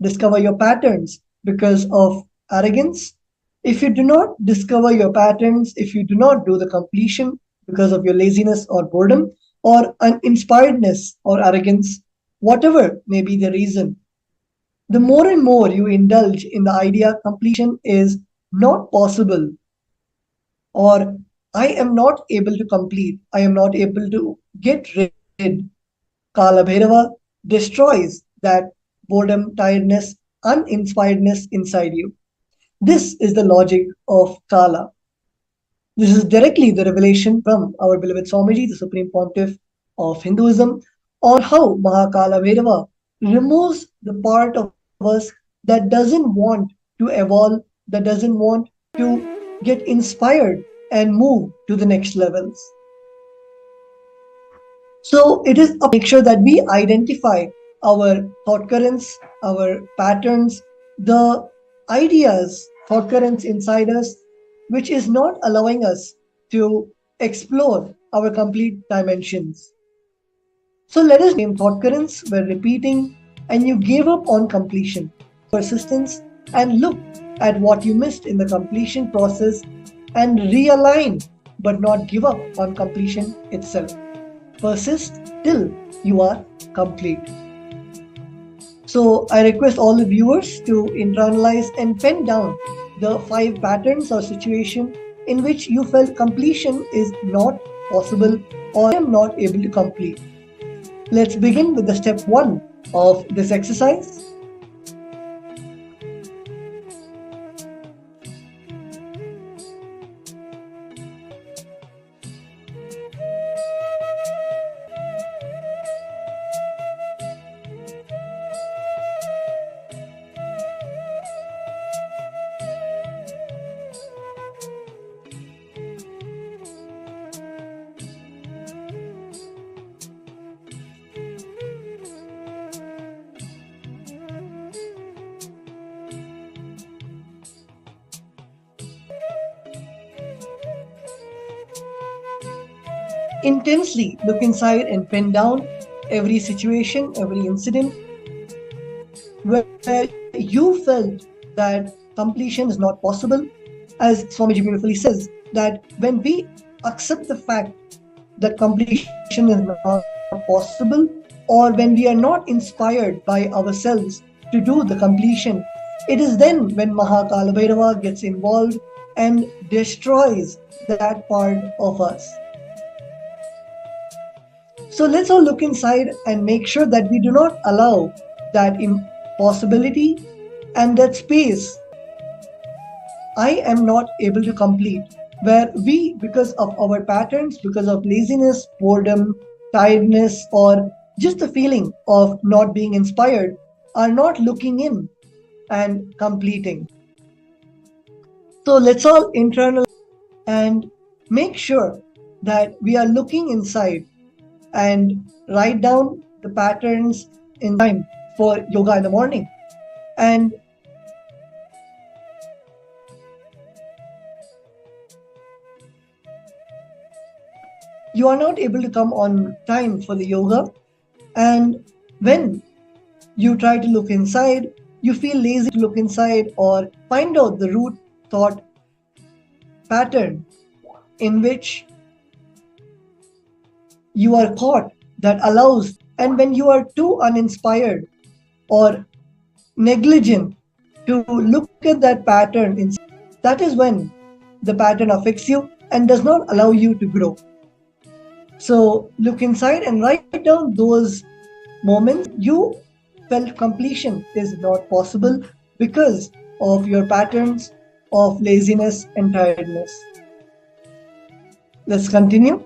discover your patterns because of arrogance, if you do not discover your patterns, if you do not do the completion because of your laziness or boredom or uninspiredness or arrogance, whatever may be the reason, the more and more you indulge in the idea completion is not possible, or I am not able to complete, I am not able to get rid, Kala Bhairava destroys that boredom, tiredness, uninspiredness inside you. This is the logic of Kala. This is directly the revelation from our beloved Swamiji, the Supreme Pontiff of Hinduism, on how Mahakala Bhairava removes the part of us that doesn't want to evolve, that doesn't want to get inspired and move to the next levels. So it is a make sure that we identify our thought currents, our patterns, the ideas, thought currents inside us, which is not allowing us to explore our complete dimensions. So let us name thought currents were repeating and you gave up on completion, persistence, and look at what you missed in the completion process and realign but not give up on completion itself. Persist till you are complete. So I request all the viewers to internalize and pen down the 5 patterns or situation in which you felt completion is not possible or I am not able to complete. Let's begin with the step 1 of this exercise. Intensely look inside and pen down every situation, every incident where you felt that completion is not possible. As Swamiji beautifully says, that when we accept the fact that completion is not possible, or when we are not inspired by ourselves to do the completion, it is then when Mahakala Bhairava gets involved and destroys that part of us. So let's all look inside and make sure that we do not allow that impossibility and that space I am not able to complete, where we, because of our patterns, because of laziness, boredom, tiredness, or just the feeling of not being inspired, are not looking in and completing. So let's all internalize and make sure that we are looking inside and write down the patterns in time for yoga in the morning. And you are not able to come on time for the yoga, and when you try to look inside, you feel lazy to look inside or find out the root thought pattern in which you are caught that allows, and when you are too uninspired or negligent to look at that pattern, that is when the pattern affects you and does not allow you to grow. So look inside and write down those moments you felt completion is not possible because of your patterns of laziness and tiredness. Let's continue.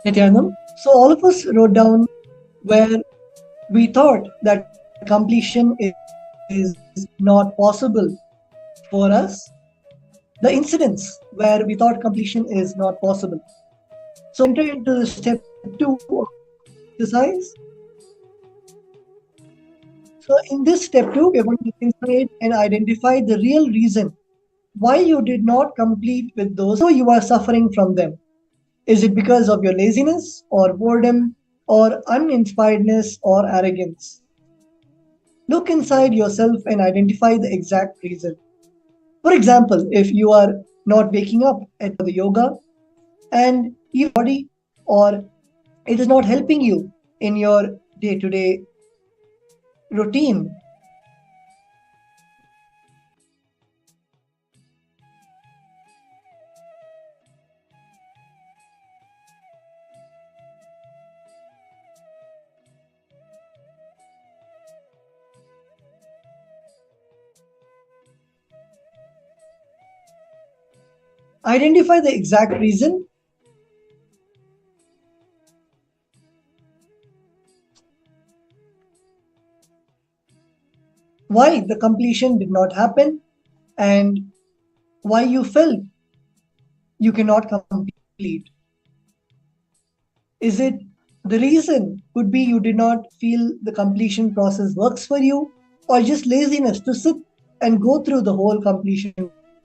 Nithyanam. So all of us wrote down where we thought that completion is not possible for us, the incidents where we thought completion is not possible. So we enter into the step two of the exercise. So in this step two, we are going to look inside and identify the real reason why you did not complete with those, even though you are suffering from them. Is it because of your laziness or boredom or uninspiredness or arrogance? Look inside yourself and identify the exact reason. For example, if you are not waking up at the yoga and even body, or it is not helping you in your day to day routine. Identify the exact reason why the completion did not happen and why you felt you cannot complete. Is it the reason could be you did not feel the completion process works for you, or just laziness to sit and go through the whole completion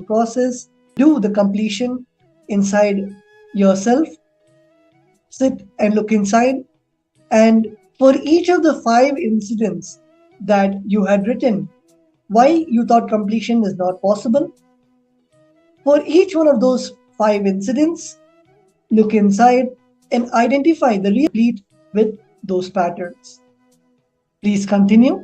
process, do the completion inside yourself, sit and look inside, and for each of the five incidents that you had written, why you thought completion is not possible, for each one of those five incidents, look inside and identify the real complete with those patterns. Please continue.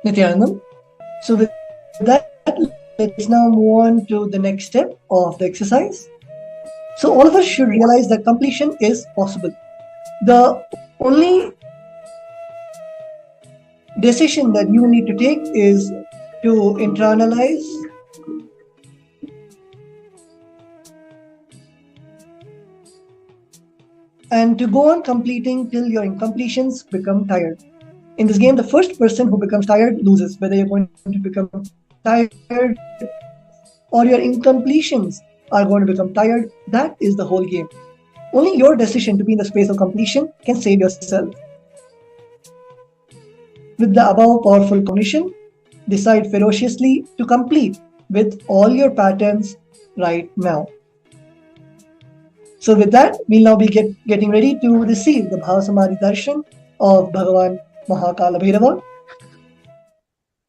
Nithyanam. So with that, let's now move on to the next step of the exercise. So all of us should realize that completion is possible. The only decision that you need to take is to internalize and to go on completing till your incompletions become tired. In this game, the first person who becomes tired loses, whether you're going to become tired or your incompletions are going to become tired. That is the whole game. Only your decision to be in the space of completion can save yourself. With the above powerful combination, decide ferociously to complete with all your patterns right now. So with that, we'll now be getting ready to receive the Bhava Samadhi Darshan of Bhagavan Bhairava.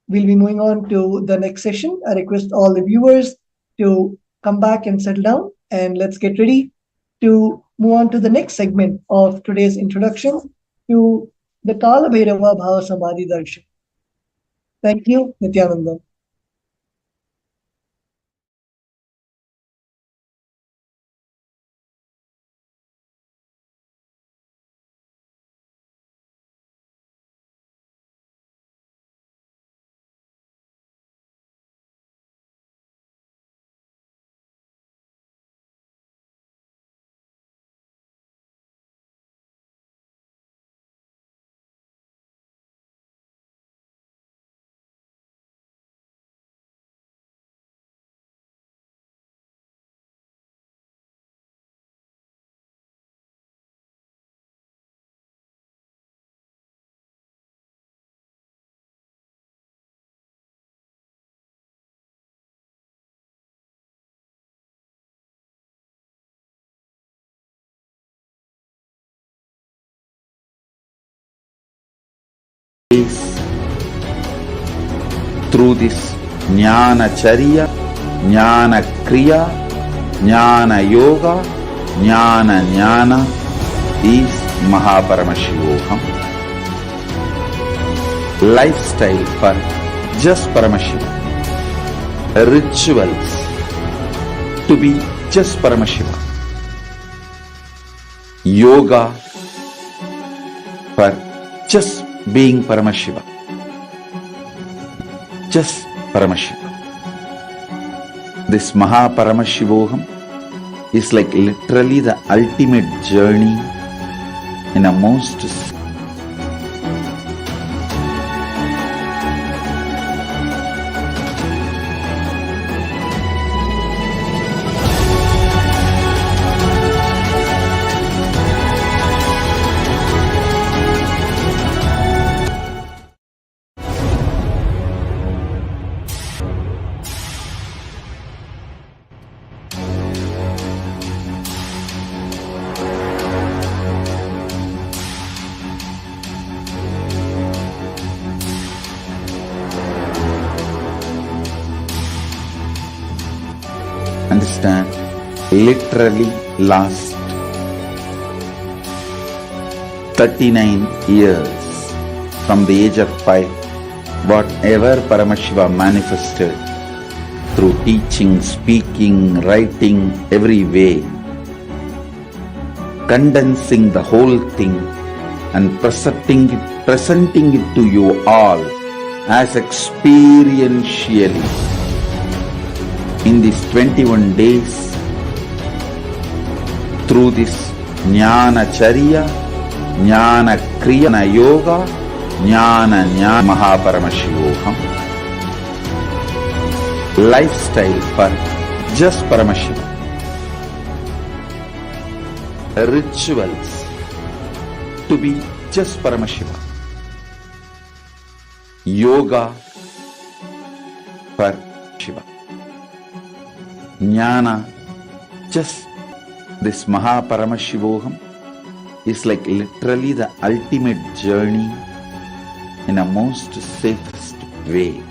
We'll be moving on to the next session. I request all the viewers to come back and settle down, and let's get ready to move on to the next segment of today's introduction to the Kala Bhairava Bhava Samadhi Darshan. Thank you, Nithyananda. Through this Jnana Charya, Jnana Kriya, Jnana Yoga, Jnana Jnana is Paramashivam. Lifestyle for just Paramashiva. Rituals to be just Paramashiva. Yoga for just being Paramashiva. Just Paramashiva. This Paramashivoham is like literally the ultimate journey in a most understand, literally last 39 years from the age of 5, whatever Paramashiva manifested through teaching, speaking, writing, every way, condensing the whole thing and presenting it to you all as experientially in these 21 days through this Jnana Charya, Jnana Kriya, Jnana Yoga, Jnana Jnana Paramashivam. Lifestyle for just Paramashiva. Rituals to be just Paramashiva. Yoga for Shiva. Jnana, just this Paramashivoham is like literally the ultimate journey in a most safest way.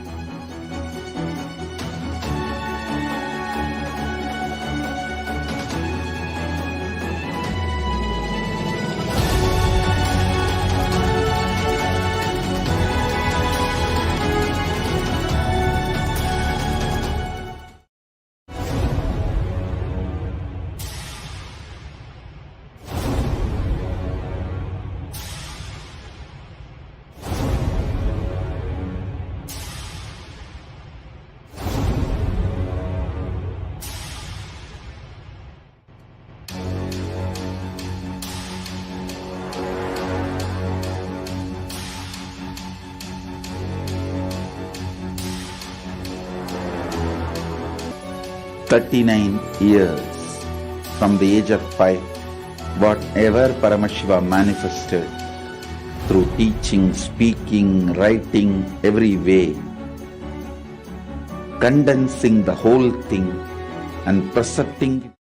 39 years from the age of 5, whatever Paramashiva manifested through teaching, speaking, writing, every way, condensing the whole thing and precepting it.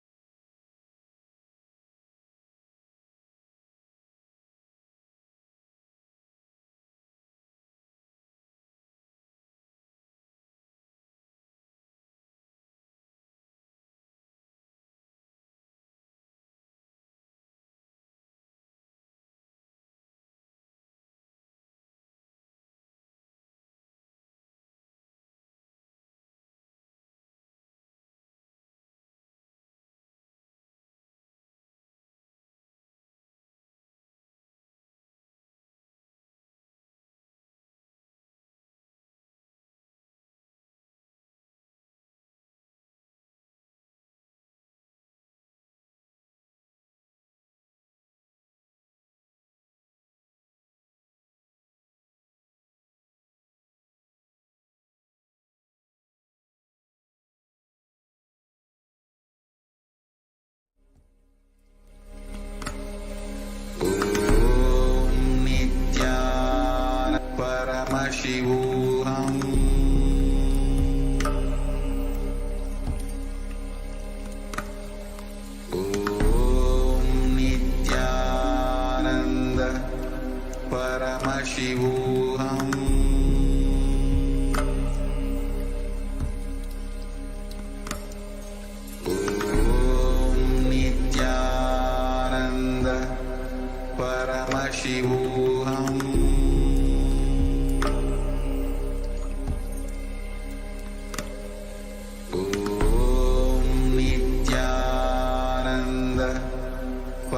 Paramashivam. Om Nithyananda Paramashivam. Om Nithyananda Paramashivam.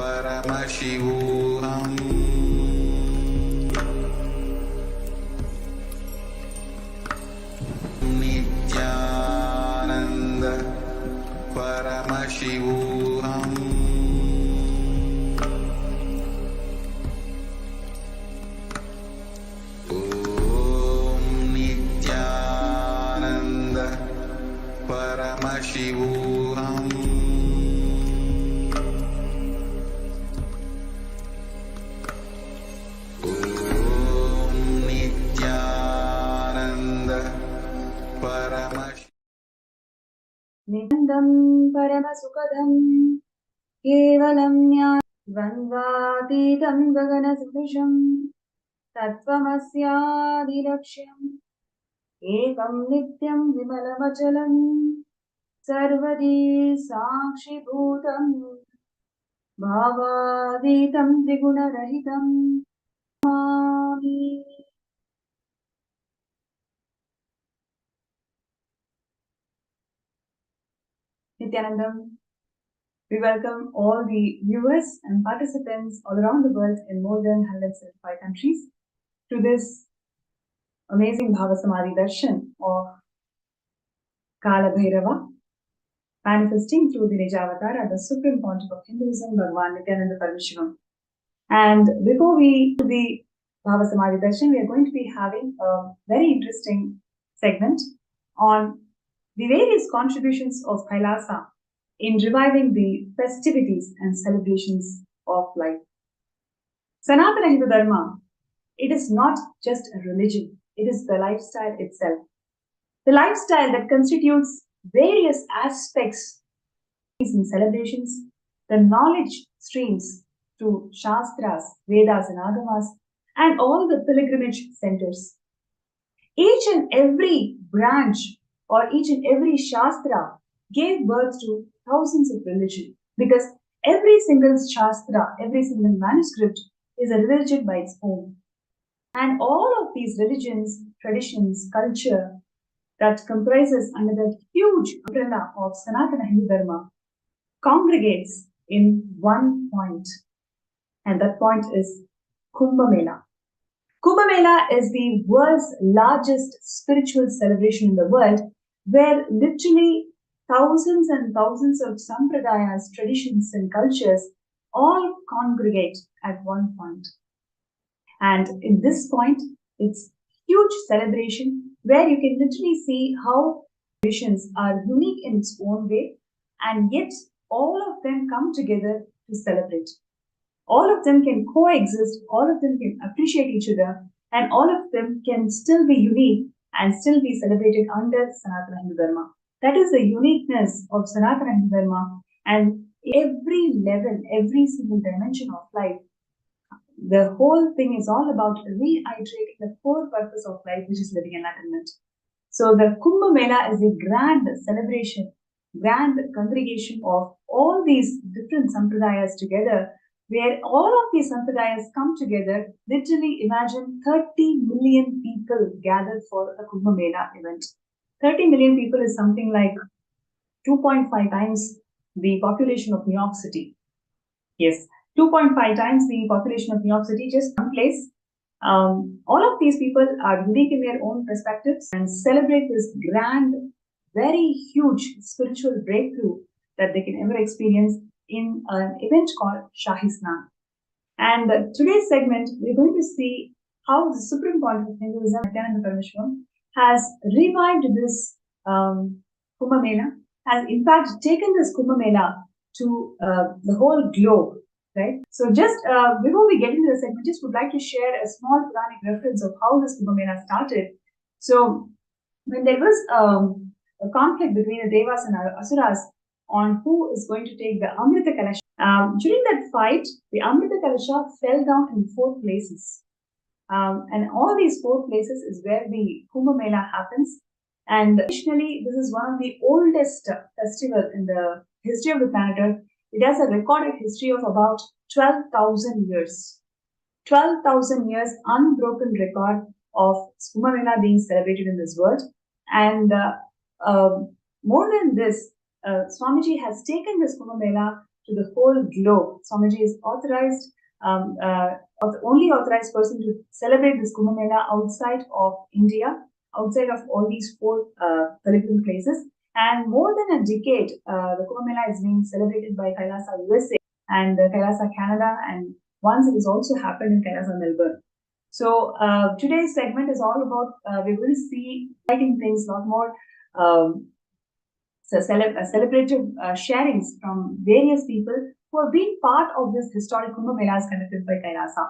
Paramashivam. Nithyananda Paramashivam. Om Nithyananda Paramashivam. नित्यानन्दं परमसुखदं केवलं द्वन्द्वातीतं गगनसदृशं तत्त्वमस्यादिलक्ष्यम् एकं नित्यं विमलमचलं सर्वदी साक्षिभूतं भावातीतं त्रिगुणरहितं Namami. Nithyanandam, we welcome all the viewers and participants all around the world in more than 175 countries to this amazing Bhava Samadhi Darshan of Kala Bhairava, manifesting through the Nijavatara, the supreme pontiff of Hinduism, Bhagavan Nithyananda Paramashivam. And before we do the Bhava Samadhi Darshan, we are going to be having a very interesting segment on the various contributions of Kailasa in reviving the festivities and celebrations of life. Sanatana Hindu Dharma, it is not just a religion, it is the lifestyle itself. The lifestyle that constitutes various aspects and celebrations, the knowledge streams through Shastras, Vedas and Agamas, and all the pilgrimage centers. Each and every branch or each and every Shastra gave birth to thousands of religions, because every single Shastra, every single manuscript is a religion by its own. And all of these religions, traditions, culture that comprises under that huge umbrella of Sanatana Hindu Dharma congregates in one point. And that point is Kumbh Mela. Kumbh Mela is the world's largest spiritual celebration in the world, where literally thousands and thousands of sampradayas, traditions and cultures all congregate at one point. And in this point, it's huge celebration where you can literally see how traditions are unique in its own way, and yet all of them come together to celebrate. All of them can coexist, all of them can appreciate each other, and all of them can still be unique and still be celebrated under Sanatana Hindu Dharma. That is the uniqueness of Sanatana Hindu Dharma, and every level, every single dimension of life, the whole thing is all about reiterating the core purpose of life, which is living enlightenment. So the Kumbh Mela is a grand celebration, grand congregation of all these different sampradayas together, where all of these sampradayas come together. Literally imagine 30 million people gathered for the Kumbh Mela event. 30 million people is something like 2.5 times the population of New York City. Yes, 2.5 times the population of New York City, just one place. All of these people are unique in their own perspectives and celebrate this grand, very huge spiritual breakthrough that they can ever experience in an event called Shahi Snan. And today's segment, we're going to see how the Supreme Point of Hinduism, Nithyananda Paramashivam, has revived this Kumbh Mela, has in fact taken this Kumbh Mela to the whole globe, right? So just before we get into the segment, just would like to share a small Puranic reference of how this Kumbh Mela started. So when there was a conflict between the Devas and Asuras on who is going to take the Amrita Kalasha, during that fight, the Amrita Kalasha fell down in 4 places. And all these 4 places is where the Kumbh Mela happens. And additionally, this is one of the oldest festivals in the history of the planet Earth. It has a recorded history of about 12,000 years. 12,000 years unbroken record of Kumbh Mela being celebrated in this world. And more than this, Swamiji has taken this Kumbh Mela to the whole globe. Swamiji is authorized, the only authorized person to celebrate this Kumbh Mela outside of India, outside of all these 4 pilgrim places. And more than a decade, the Kumbh Mela is being celebrated by Kailasa USA and Kailasa Canada, and once it has also happened in Kailasa Melbourne. So today's segment is all about, we're going to see exciting things, a lot more celebrative sharings from various people who have been part of this historic Kumbh Melas conducted by Kailasa.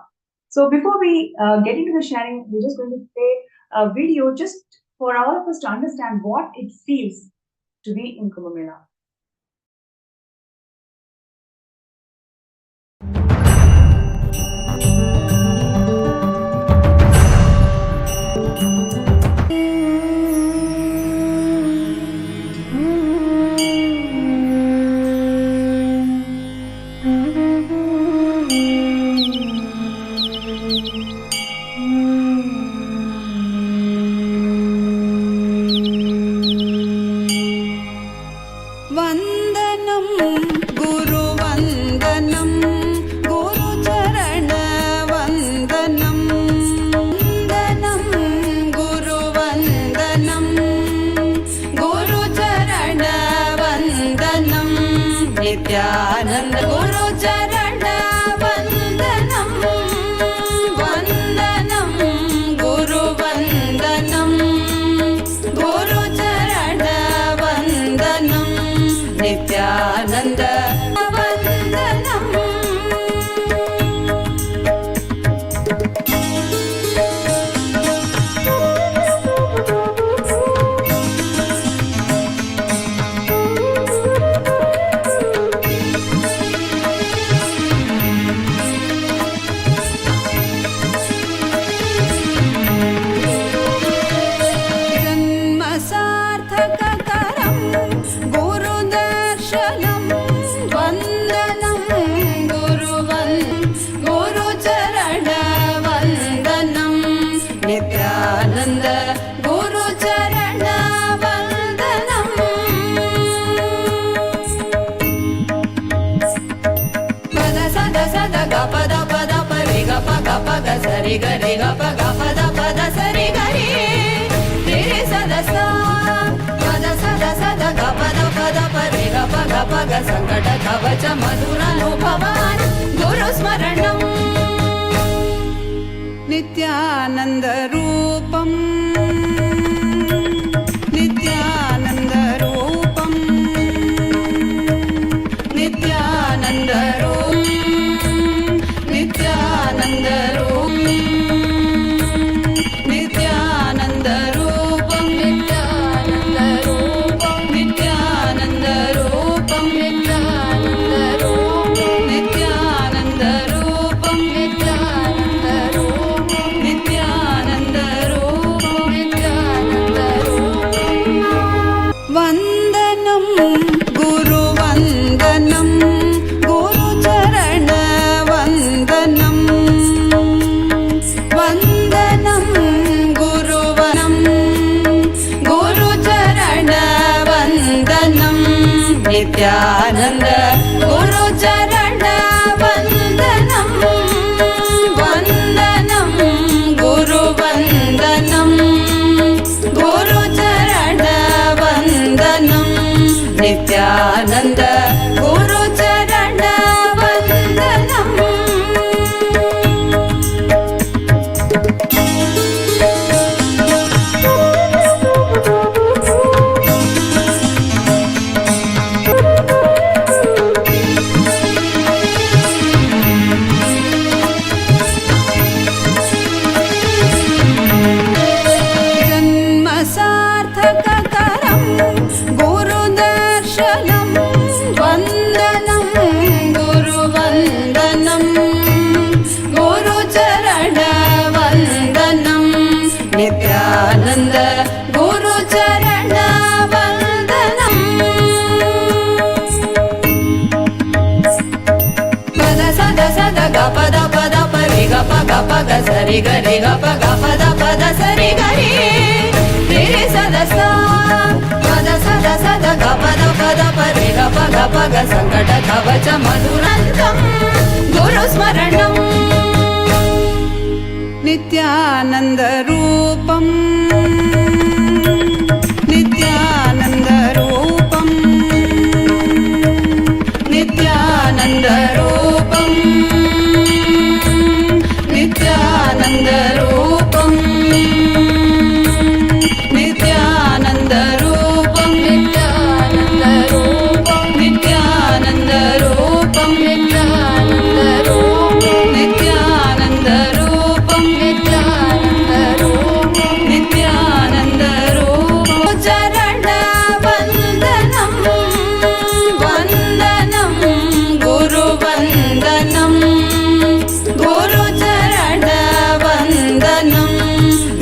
So before we get into the sharing, we're just going to play a video just for all of us to understand what it feels to be in Kumbh Mela. Nithyananda Guru Charana Vandanam Vandanam Guru Vandanam Guru Charana Vandanam Nithyananda Vandanam. Sari gari ga pa ga pa da pa da sari gari re sa da sa pa da ga pa da pa re ga pa ga sankata kavacha madhura nubhavan guru smaranam Nithyananda Rupam Nithyananda Nityanand Gurucharan वन्दनं वन्दनं गुरुवन्दनं Gurucharan वन्दनं Nityanand Gurucharan वन्दनं जन्मसार्थककरं गुरुदर्शनं वन्दनं गुरुवन्दनं Gurucharan वन्दनं Nityanand Gurucharan वन्दनं पद सद सद ग पद पद परि ग प ग प ग सरि ग रि ग प ग पद पद सरि ग रि रि रि सद सा पद सद सद ग पद पद परि ग प ग प ग संकट कवच मधुरन्तं गुरुस्मरणं नित्यानन्दरूपम्